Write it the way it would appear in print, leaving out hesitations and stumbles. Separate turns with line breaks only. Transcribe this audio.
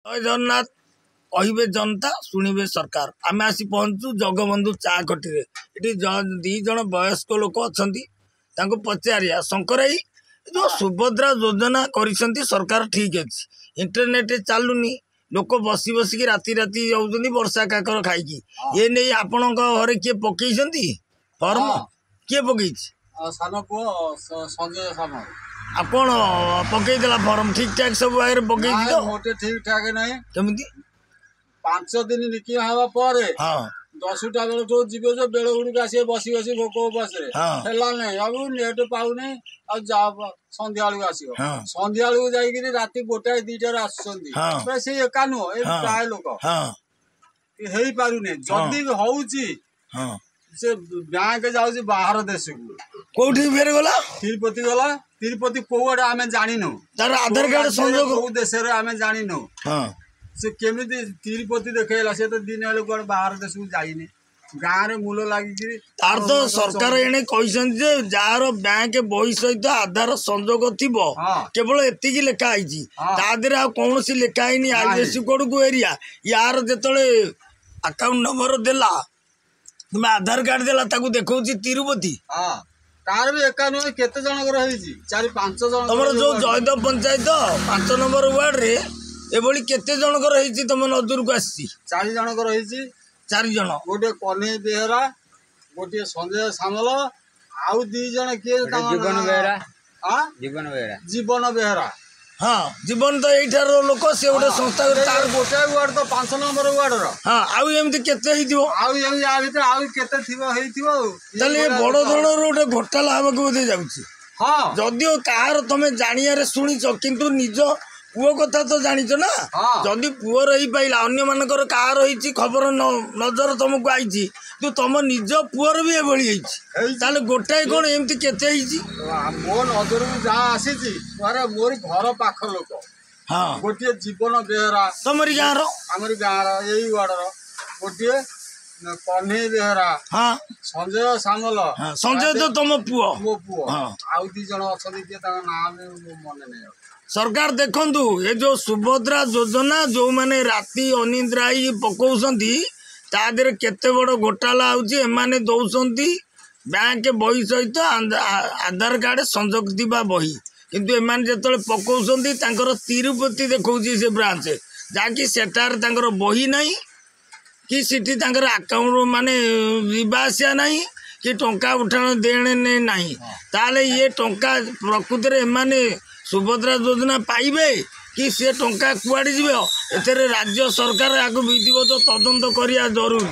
जय जगन्नाथ कहे जनता शुणे सरकार आम आसी पहुँचु जगबंधु चा खटी ये दी जन वयस्क लोक अच्छा पचारिया शंकराई जो सुभद्रा योजना कर सरकार ठीक अच्छे इंटरनेट चलुनी लोक बसी बसिक राति राति जाऊँ वर्षा काकर खाई ये नहीं आपण घर किए पकई फर्म किए पकई आपण पकईदेला फर्म ठीक ठाक सब आगे पकई
तो ठीक ठाक नहीं
केमिति
5 दिन निकी हवा पर
हाँ
10टा बेल जो जीव जो बेल गुड़ आस बसी बसी भोक उपास अब नेट पाऊनी सन्ध्या बेलू आस सन्ध्या बेलू जा राति 1 2 आस एका नुह प्राय लोक हो पारे जदि हूँ से बैंक जाऊँ बाहर देश को
फेर गला
तिरुपति गला तिरुपति कौड़े आम जानु
तार आधार कार्ड संयोग
देश आम जानु से केमी तिरुपति देखला से तो दिन हेल्ले कौन बाहर देश को जाइनि गाँव में मूल लगी
तार तो सरकार एने कहते जार बैंक बही सहित आधार संयोग थी केवल एति लिखाई तादे कौन लिखाई आईएससी कोड को एरिया यार जो अकाउंट नंबर देला तुम्हें आधार कार्ड देला ताकू देखो तिरुपति
तार भी एका नुह केते जनकर 4-5 जन
तुम जो जयदेव पंचायत 5 नंबर वार्ड रे एभली केते जनकर तुम नजर को आसी
4 जनकर
4 जन
गोटे कन्हई बेहरा गोटे संजय सामल आउ 2 जन किए जीवन बेहरा
हाँ जीवन तो यार लोक से गोटे संस्था
गोटे वार्ड तो 5 नंबर वार्ड
हाँ आउ एमती केते बड़ धरण गोटे घोटाला हवा बोधे जाऊँगी
हाँ
जदिओ कहार तुम जानियारे शुणिच किंतु निज पुओ कथा तो जानिच ना जदि पुओ रही पाइला अन्य मानकर कहार होई खबर नजर तुमको आई तो तुम निज पुअर भी एभली ताले गोटाए कौन एमती केते
मो नजर को जहाँ आसी मोर घर पाख लोक
हाँ
गोटे जीवन बेहरा
तुमरी गाँव
आमरी गाँव यही वार्डर गोटे कन्हई बेहरा
हाँ
संजय सामल
हाँ संजय तो तुम पुओ
मो पुओ
हाँ
आउ 2 जन अच्छा नाम मन नहीं
सरकार देखंतु ये जो सुभद्रा योजना जो माने राति अनिद्रा पकाउछंती तादेर केते बड़ घोटाला होउची एमाने दौसंती बैंक बही सहित आधार कार्ड संयोग दिबा बही किंतु एमाने जेतले पकाउछंती तांकर तिरुपति देखौची से ब्रांच जाकि सेटार तांकर बही नहीं कि सिटी तांकर अकाउंट माने रिबासिया नहीं कि टंका उठाण देणे नहीं ताले ये टंका प्रकृति रे एमाने सुभद्रा योजना पाइबे कि सी टंका कुआड़े जीव एथे राज्य सरकार आगे विधिवत तदंत करिया जरूरी।